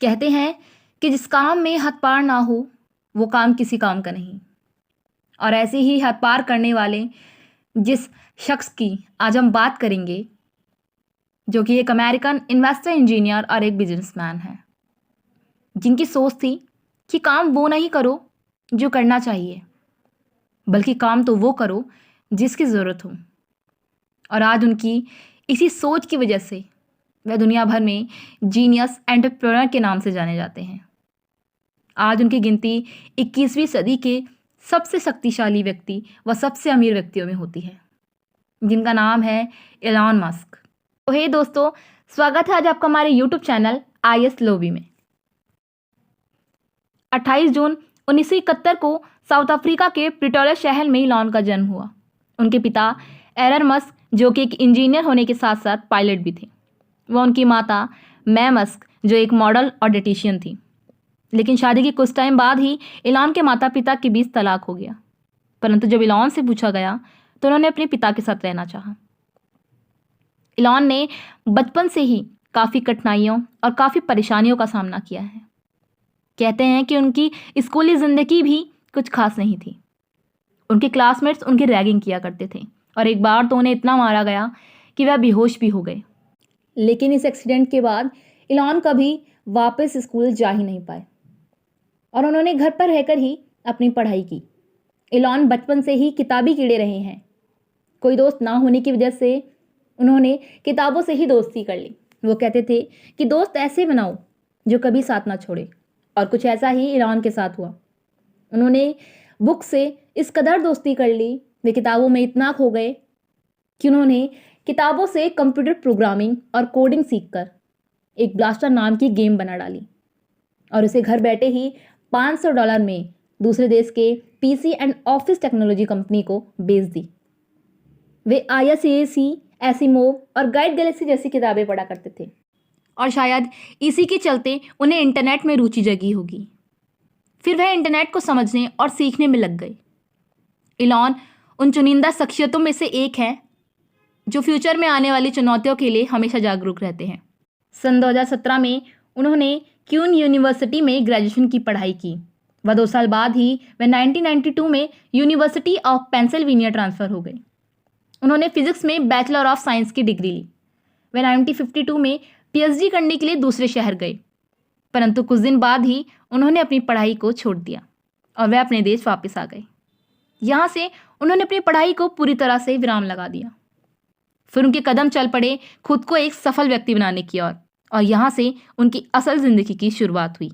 कहते हैं कि जिस काम में हद पार ना हो वो काम किसी काम का नहीं। और ऐसे ही हद पार करने वाले जिस शख्स की आज हम बात करेंगे, जो कि एक अमेरिकन इन्वेस्टर इंजीनियर और एक बिजनेसमैन है, जिनकी सोच थी कि काम वो नहीं करो जो करना चाहिए, बल्कि काम तो वो करो जिसकी ज़रूरत हो। और आज उनकी इसी सोच की वजह से वह दुनिया भर में जीनियस एंटरप्रेन्योर के नाम से जाने जाते हैं। आज उनकी गिनती 21वीं सदी के सबसे शक्तिशाली व्यक्ति व सबसे अमीर व्यक्तियों में होती है, जिनका नाम है एलॉन मस्क। तो हे दोस्तों, स्वागत है आज आपका हमारे यूट्यूब चैनल IS लोबी में। 28 जून 1971 को साउथ अफ्रीका के प्रिटोरिया शहर में एलॉन का जन्म हुआ। उनके पिता एरन मस्क, जो कि एक इंजीनियर होने के साथ साथ पायलट भी थे, व उनकी माता मै मस्क, जो एक मॉडल और डायटीशियन थी। लेकिन शादी के कुछ टाइम बाद ही एलॉन के माता पिता के बीच तलाक हो गया। परंतु जब एलॉन से पूछा गया तो उन्होंने अपने पिता के साथ रहना चाहा। एलॉन ने बचपन से ही काफ़ी कठिनाइयों और काफ़ी परेशानियों का सामना किया है। कहते हैं कि उनकी स्कूली ज़िंदगी भी कुछ खास नहीं थी। उनके क्लासमेट्स उनकी रैगिंग किया करते थे और एक बार तो उन्हें इतना मारा गया कि वह बेहोश भी हो गए। लेकिन इस एक्सीडेंट के बाद एलॉन कभी वापस स्कूल जा ही नहीं पाए और उन्होंने घर पर रहकर ही अपनी पढ़ाई की। एलॉन बचपन से ही किताबी कीड़े रहे हैं। कोई दोस्त ना होने की वजह से उन्होंने किताबों से ही दोस्ती कर ली। वो कहते थे कि दोस्त ऐसे बनाओ जो कभी साथ ना छोड़े, और कुछ ऐसा ही एलॉन के साथ हुआ। उन्होंने बुक से इस कदर दोस्ती कर ली, वे किताबों में इतना खो गए कि उन्होंने किताबों से कंप्यूटर प्रोग्रामिंग और कोडिंग सीखकर एक ब्लास्टर नाम की गेम बना डाली और उसे घर बैठे ही $500 में दूसरे देश के PC and office technology company को बेच दी। वे ISAC, एसिमोव और गाइड गैलेक्सी जैसी किताबें पढ़ा करते थे और शायद इसी के चलते उन्हें इंटरनेट में रुचि जगी होगी। फिर वह इंटरनेट को समझने और सीखने में लग गए। एलॉन उन चुनिंदा शख्सियतों में से एक है जो फ्यूचर में आने वाली चुनौतियों के लिए हमेशा जागरूक रहते हैं। सन 2017 में उन्होंने क्यून यूनिवर्सिटी में ग्रेजुएशन की पढ़ाई की व 2 साल बाद ही वह 1992 में यूनिवर्सिटी ऑफ पेंसिल्वेनिया ट्रांसफ़र हो गए। उन्होंने फिजिक्स में बैचलर ऑफ साइंस की डिग्री ली। वह 1952 में PhD करने के लिए दूसरे शहर गए, परंतु कुछ दिन बाद ही उन्होंने अपनी पढ़ाई को छोड़ दिया और वह अपने देश वापस आ गए। यहाँ से उन्होंने अपनी पढ़ाई को पूरी तरह से विराम लगा दिया। फिर उनके कदम चल पड़े खुद को एक सफल व्यक्ति बनाने की ओर, और यहाँ से उनकी असल ज़िंदगी की शुरुआत हुई।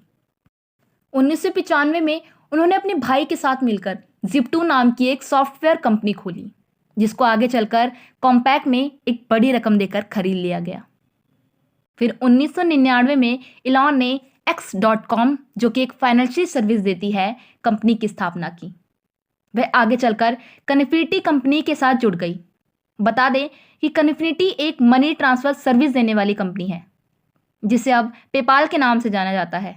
1995 में उन्होंने अपने भाई के साथ मिलकर Zip2 नाम की एक सॉफ्टवेयर कंपनी खोली, जिसको आगे चलकर कॉम्पैक्ट में एक बड़ी रकम देकर खरीद लिया गया। फिर 1999 में एलॉन ने X.com, जो कि एक फाइनेंशियल सर्विस देती है, कंपनी की स्थापना की। वह आगे चलकर कनेक्टिविटी कंपनी के साथ जुड़ गई। बता दें कि कनेक्टिविटी एक मनी ट्रांसफ़र सर्विस देने वाली कंपनी है, जिसे अब पेपाल के नाम से जाना जाता है,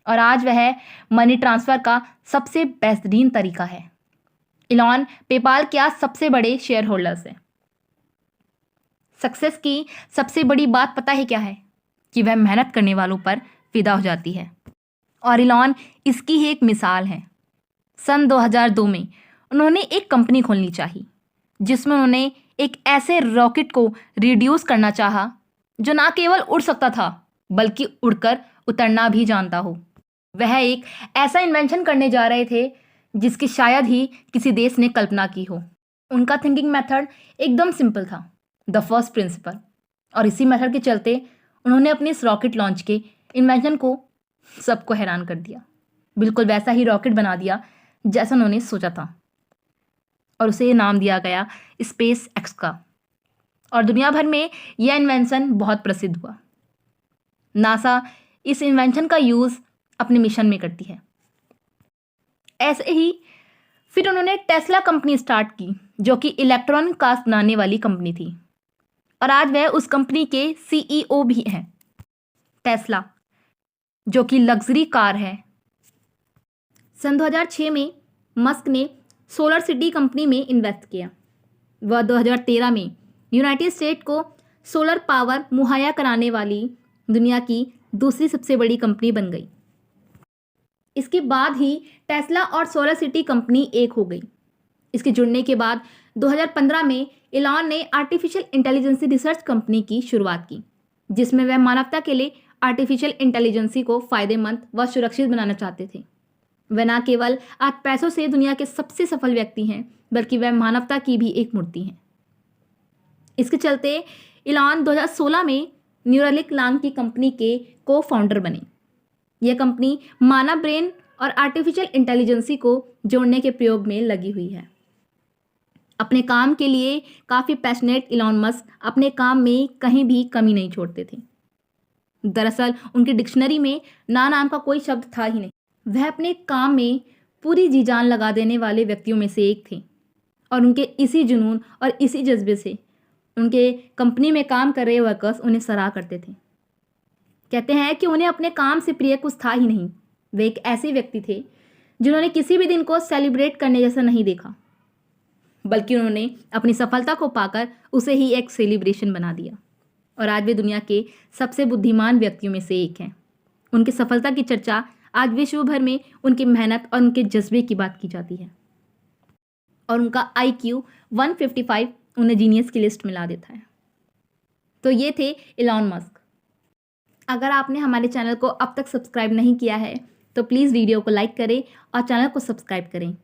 और आज वह मनी ट्रांसफ़र का सबसे बेहतरीन तरीका है। एलॉन पेपाल के आज सबसे बड़े शेयर होल्डर्स हैं। सक्सेस की सबसे बड़ी बात पता है क्या है? कि वह मेहनत करने वालों पर फिदा हो जाती है, और एलॉन इसकी ही एक मिसाल है। सन 2002 में उन्होंने एक कंपनी खोलनी चाहिए, जिसमें उन्होंने एक ऐसे रॉकेट को रिड्यूस करना चाहा जो ना केवल उड़ सकता था बल्कि उड़कर उतरना भी जानता हो। वह एक ऐसा इन्वेंशन करने जा रहे थे जिसकी शायद ही किसी देश ने कल्पना की हो। उनका थिंकिंग मेथड एकदम सिंपल था, द फर्स्ट प्रिंसिपल, और इसी मेथड के चलते उन्होंने अपने इस रॉकेट लॉन्च के इन्वेंशन को सबको हैरान कर दिया। बिल्कुल वैसा ही रॉकेट बना दिया जैसा उन्होंने सोचा था, और उसे नाम दिया गया स्पेस एक्स का, और दुनिया भर में यह इन्वेंशन बहुत प्रसिद्ध हुआ। नासा इस इन्वेंशन का यूज़ अपने मिशन में करती है। ऐसे ही फिर उन्होंने टेस्ला कंपनी स्टार्ट की, जो कि इलेक्ट्रॉनिक कार्स बनाने वाली कंपनी थी, और आज वह उस कंपनी के CEO भी हैं। टेस्ला, जो कि लग्जरी कार है। सन 2006 में मस्क ने सोलर सिटी कंपनी में इन्वेस्ट किया। वह 2013 में यूनाइटेड स्टेट को सोलर पावर मुहैया कराने वाली दुनिया की दूसरी सबसे बड़ी कंपनी बन गई। इसके बाद ही टेस्ला और सोलर सिटी कंपनी एक हो गई। इसके जुड़ने के बाद 2015 में इलॉन ने आर्टिफिशियल इंटेलिजेंसी रिसर्च कंपनी की शुरुआत की, जिसमें वह मानवता के लिए आर्टिफिशियल इंटेलिजेंसी को फायदेमंद व सुरक्षित बनाना चाहते थे। वह न केवल आज पैसों से दुनिया के सबसे सफल व्यक्ति हैं, बल्कि वह मानवता की भी एक मूर्ति हैं। इसके चलते इलॉन 2016 में न्यूरालिंक नाम की कंपनी के को फाउंडर बने। यह कंपनी मानव ब्रेन और आर्टिफिशियल इंटेलिजेंसी को जोड़ने के प्रयोग में लगी हुई है। अपने काम के लिए काफ़ी पैशनेट इलॉन मस्क अपने काम में कहीं भी कमी नहीं छोड़ते थे। दरअसल उनकी डिक्शनरी में ना नाम का कोई शब्द था ही नहीं। वह अपने काम में पूरी जी जान लगा देने वाले व्यक्तियों में से एक थे और उनके इसी जुनून और इसी जज्बे से उनके कंपनी में काम कर रहे वर्कर्स उन्हें सराहा करते थे। कहते हैं कि उन्हें अपने काम से प्रिय कुछ था ही नहीं। वे एक ऐसे व्यक्ति थे जिन्होंने किसी भी दिन को सेलिब्रेट करने जैसा नहीं देखा, बल्कि उन्होंने अपनी सफलता को पाकर उसे ही एक सेलिब्रेशन बना दिया। और आज वे दुनिया के सबसे बुद्धिमान व्यक्तियों में से एक हैं। उनकी सफलता की चर्चा आज विश्व भर में उनकी मेहनत और उनके जज्बे की बात की जाती है, और उनका IQ 155 उन्हें जीनियस की लिस्ट में ला देता है। तो ये थे इलॉन मस्क। अगर आपने हमारे चैनल को अब तक सब्सक्राइब नहीं किया है तो प्लीज़ वीडियो को लाइक करें और चैनल को सब्सक्राइब करें।